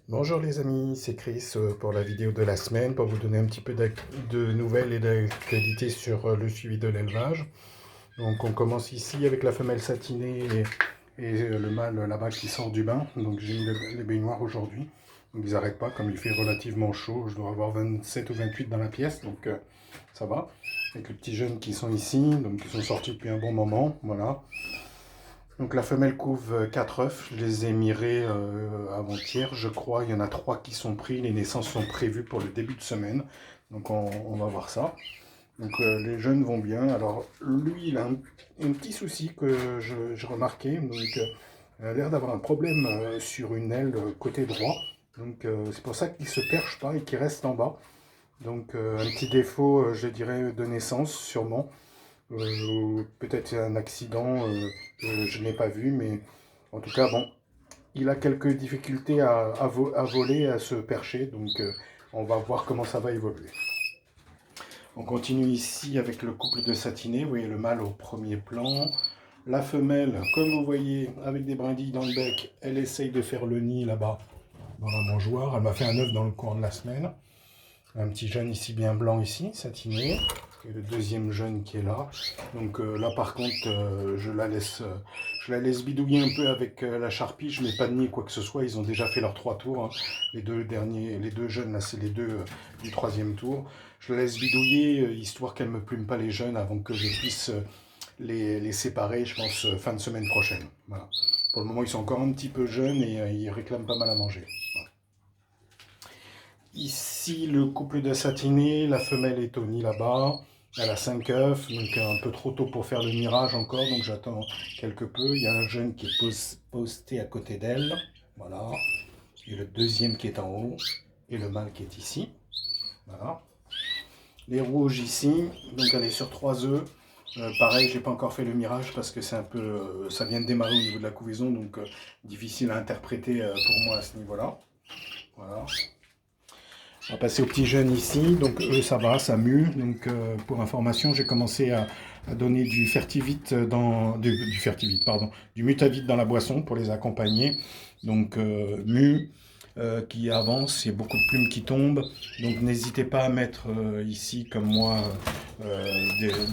Bonjour les amis, c'est Chris pour la vidéo de la semaine pour vous donner un petit peu de nouvelles et d'actualités sur le suivi de l'élevage. Donc on commence ici avec la femelle satinée et le mâle là-bas qui sort du bain. Donc j'ai mis les baignoires aujourd'hui. Donc ils n'arrêtent pas comme il fait relativement chaud. Je dois avoir 27 ou 28 dans la pièce, donc ça va. Avec les petits jeunes qui sont ici, donc qui sont sortis depuis un bon moment, voilà. Donc la femelle couve 4 œufs, je les ai mirés avant-hier, je crois. Il y en a 3 qui sont pris, les naissances sont prévues pour le début de semaine. Donc on va voir ça. Donc les jeunes vont bien. Alors lui, il a un petit souci que je remarquais. Donc il a l'air d'avoir un problème sur une aile côté droit. Donc c'est pour ça qu'il ne se perche pas et qu'il reste en bas. Donc un petit défaut, je dirais, de naissance sûrement. Peut-être un accident que je n'ai pas vu, mais en tout cas, bon, il a quelques difficultés à voler, à se percher, donc on va voir comment ça va évoluer. On continue ici avec le couple de satinés, vous voyez le mâle au premier plan. La femelle, comme vous voyez, avec des brindilles dans le bec, elle essaye de faire le nid là-bas, dans la mangeoire. Elle m'a fait un œuf dans le cours de la semaine. Un petit jeune ici bien blanc ici, satiné. Et le deuxième jeune qui est là. Donc là par contre je la laisse bidouiller un peu avec la charpie. Je mets pas de nid quoi que ce soit. Ils ont déjà fait leurs 3 tours. Hein. Les deux jeunes là, c'est les deux du troisième tour. Je la laisse bidouiller histoire qu'elle me plume pas les jeunes avant que je puisse les séparer. Je pense fin de semaine prochaine. Voilà. Pour le moment ils sont encore un petit peu jeunes et ils réclament pas mal à manger. Voilà. Ici, le couple de satinés, la femelle est au nid là-bas. Elle a 5 œufs, donc un peu trop tôt pour faire le mirage encore, donc j'attends quelque peu. Il y a un jeune qui est posté à côté d'elle, voilà. Et le deuxième qui est en haut, et le mâle qui est ici, voilà. Les rouges ici, donc elle est sur 3 œufs. Pareil, j'ai pas encore fait le mirage parce que c'est un peu, ça vient de démarrer au niveau de la couvaison, donc difficile à interpréter pour moi à ce niveau-là. Voilà. On va passer aux petits jeunes ici, donc eux ça va, ça mue. Donc pour information, j'ai commencé à donner du fertivite du fertivite, pardon, du mutavite dans la boisson pour les accompagner. Donc qui avance, il y a beaucoup de plumes qui tombent. Donc n'hésitez pas à mettre ici, comme moi,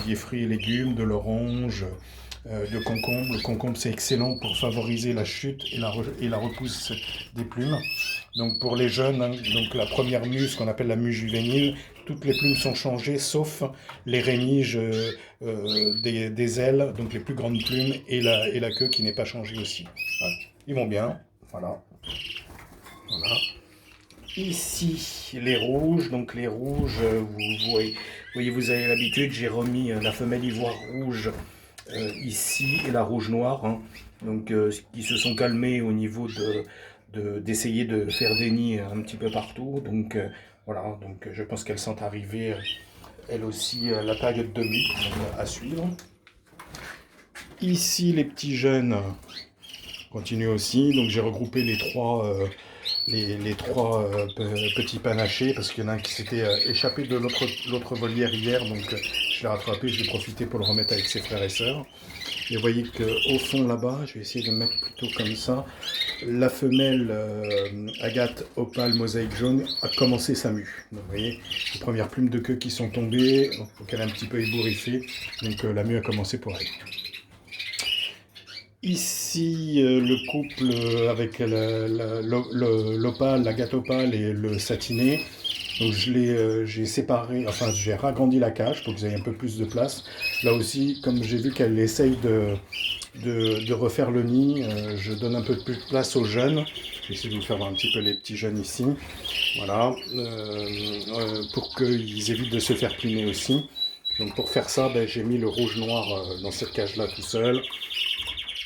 des fruits et légumes, de l'orange, de concombre. Le concombre c'est excellent pour favoriser la chute et la repousse des plumes. Donc pour les jeunes, hein, donc la première mue, ce qu'on appelle la mue juvénile, toutes les plumes sont changées sauf les rémiges des ailes, donc les plus grandes plumes et la queue qui n'est pas changée aussi. Voilà. Ils vont bien, voilà. Voilà. Ici, les rouges. Donc les rouges, vous avez l'habitude, j'ai remis la femelle ivoire rouge ici et la rouge noire. Hein. Donc qui se sont calmés au niveau d'essayer de faire des nids un petit peu partout. Donc voilà, donc je pense qu'elles sont arrivées, elles aussi, à la période de mue à suivre. Ici, les petits jeunes continuent aussi. Donc j'ai regroupé les trois petits panachés parce qu'il y en a un qui s'était échappé de l'autre volière hier, donc je l'ai rattrapé, je l'ai profité pour le remettre avec ses frères et sœurs. Et vous voyez qu'au fond là-bas, je vais essayer de mettre plutôt comme ça, la femelle Agathe Opale Mosaïque Jaune a commencé sa mue. Donc vous voyez, les premières plumes de queue qui sont tombées, donc elle est un petit peu ébouriffée, donc la mue a commencé pour elle. Ici, le couple avec l'opale, la gâte opale et le satiné. Donc j'ai séparé, enfin j'ai ragrandi la cage pour que vous ayez un peu plus de place. Là aussi, comme j'ai vu qu'elle essaye de refaire le nid, je donne un peu plus de place aux jeunes. Je vais essayer de vous faire voir un petit peu les petits jeunes ici. Voilà, pour qu'ils évitent de se faire plumer aussi. Donc pour faire ça, j'ai mis le rouge-noir dans cette cage-là tout seul,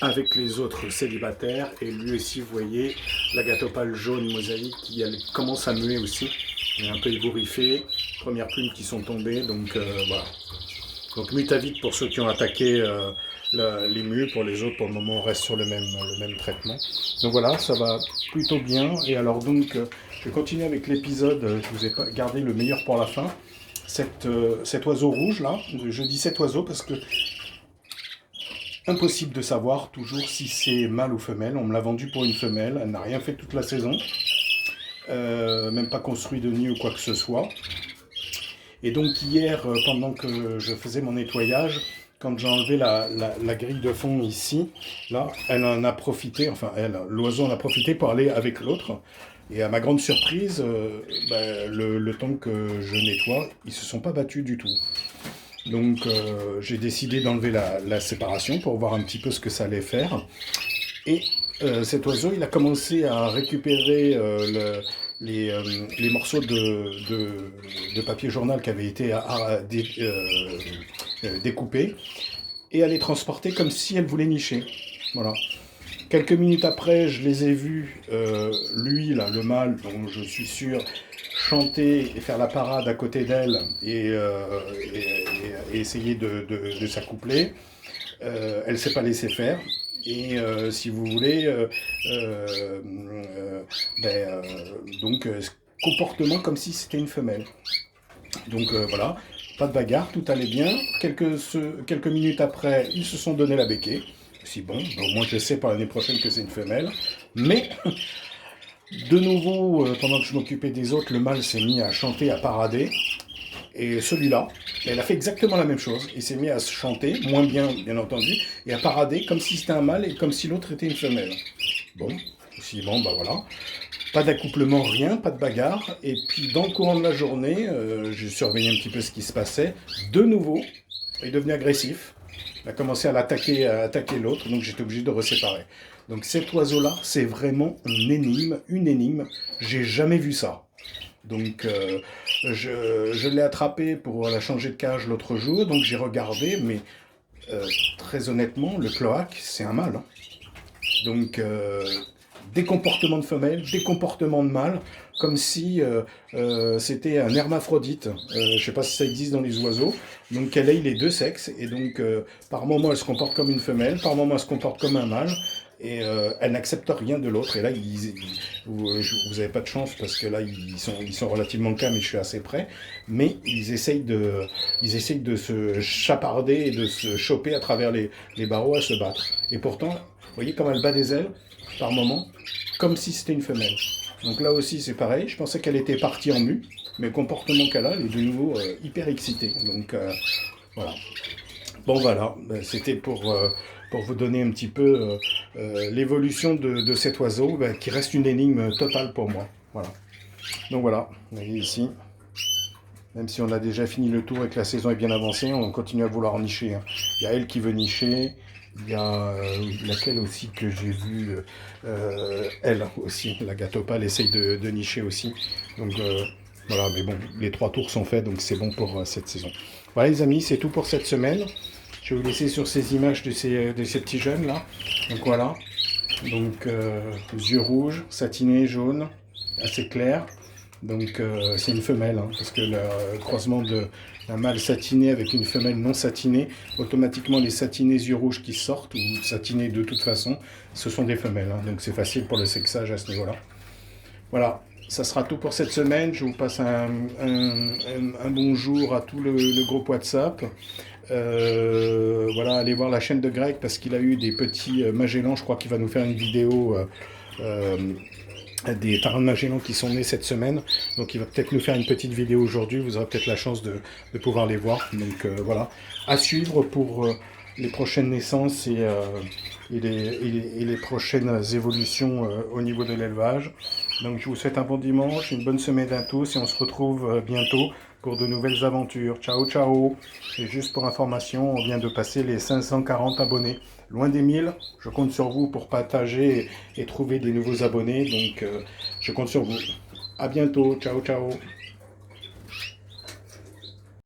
avec les autres célibataires, et lui aussi vous voyez la gâteaupale jaune mosaïque qui elle commence à muer aussi, elle est un peu ébouriffée, premières plumes qui sont tombées, donc voilà. Donc mutavite pour ceux qui ont attaqué les mues, pour les autres pour le moment on reste sur le même traitement. Donc voilà, ça va plutôt bien. Et alors donc je vais continuer avec l'épisode, je vous ai gardé le meilleur pour la fin, cet oiseau rouge là, je dis cet oiseau parce que impossible de savoir toujours si c'est mâle ou femelle. On me l'a vendu pour une femelle, elle n'a rien fait toute la saison. même pas construit de nid ou quoi que ce soit. Et donc hier, pendant que je faisais mon nettoyage, quand j'ai enlevé la grille de fond ici, là, elle en a profité, enfin l'oiseau en a profité pour aller avec l'autre. Et à ma grande surprise, le temps que je nettoie, ils se sont pas battus du tout. Donc j'ai décidé d'enlever la séparation pour voir un petit peu ce que ça allait faire. Et cet oiseau, il a commencé à récupérer les morceaux de papier journal qui avaient été découpés et à les transporter comme si elle voulait nicher. Voilà. Quelques minutes après, je les ai vus, lui, là, le mâle, dont je suis sûr, chanter et faire la parade à côté d'elle et essayer de s'accoupler. Elle ne s'est pas laissée faire. Et si vous voulez, donc comportement comme si c'était une femelle. Donc voilà, pas de bagarre, tout allait bien. Quelques minutes après, ils se sont donné la béquée. Si bon, donc moi je sais pour l'année prochaine que c'est une femelle. Mais de nouveau, pendant que je m'occupais des autres, le mâle s'est mis à chanter, à parader. Et celui-là, elle a fait exactement la même chose. Il s'est mis à se chanter, moins bien, bien entendu, et à parader comme si c'était un mâle et comme si l'autre était une femelle. Bon, si bon, bah voilà. Pas d'accouplement, rien, pas de bagarre. Et puis, dans le courant de la journée, j'ai surveillé un petit peu ce qui se passait. De nouveau, il devenait agressif. Il a commencé à attaquer l'autre, donc j'étais obligé de reséparer. Donc cet oiseau-là, c'est vraiment une énigme. J'ai jamais vu ça. Donc je l'ai attrapé pour la changer de cage l'autre jour, donc j'ai regardé, mais très honnêtement, le cloaque, c'est un mâle. Hein. Donc des comportements de femelle, des comportements de mâle, comme si c'était un hermaphrodite. Je ne sais pas si ça existe dans les oiseaux. Donc elle a les deux sexes, et donc par moment elle se comporte comme une femelle, par moment elle se comporte comme un mâle. Et elle n'accepte rien de l'autre. Et là, vous n'avez pas de chance parce que là, ils sont relativement calmes et je suis assez près. Mais ils essayent de se chaparder et de se choper à travers les barreaux à se battre. Et pourtant, vous voyez comme elle bat des ailes par moment, comme si c'était une femelle. Donc là aussi, c'est pareil. Je pensais qu'elle était partie en mue, mais le comportement qu'elle a, elle est de nouveau hyper excitée. Donc voilà. Bon voilà, c'était pour vous donner un petit peu l'évolution de cet oiseau, qui reste une énigme totale pour moi. Voilà. Donc voilà, vous voyez ici, même si on a déjà fini le tour et que la saison est bien avancée, on continue à vouloir nicher. Hein. Il y a elle qui veut nicher, il y a laquelle aussi que j'ai vue, elle aussi, la gâteau-pâle essaye de nicher aussi. Donc voilà, mais bon, les 3 tours sont faits, donc c'est bon pour cette saison. Voilà les amis, c'est tout pour cette semaine. Je vais vous laisser sur ces images de ces petits jeunes là. Donc voilà. Donc yeux rouges, satinés, jaunes, assez clairs. Donc c'est une femelle, hein, parce que le croisement d'un mâle satiné avec une femelle non satinée, automatiquement les satinés yeux rouges qui sortent, ou satinés de toute façon, ce sont des femelles. Hein, donc c'est facile pour le sexage à ce niveau-là. Voilà. Ça sera tout pour cette semaine. Je vous passe un bonjour à tout le groupe WhatsApp. Voilà, allez voir la chaîne de Greg parce qu'il a eu des petits Magellans. Je crois qu'il va nous faire une vidéo des tarins de Magellan qui sont nés cette semaine. Donc il va peut-être nous faire une petite vidéo aujourd'hui. Vous aurez peut-être la chance de pouvoir les voir. Donc voilà, à suivre pour les prochaines naissances et les prochaines évolutions au niveau de l'élevage. Donc je vous souhaite un bon dimanche, une bonne semaine à tous et on se retrouve bientôt pour de nouvelles aventures. Ciao, ciao. Et juste pour information, on vient de passer les 540 abonnés. Loin des 1000, je compte sur vous pour partager et trouver des nouveaux abonnés. Donc je compte sur vous. À bientôt. Ciao, ciao.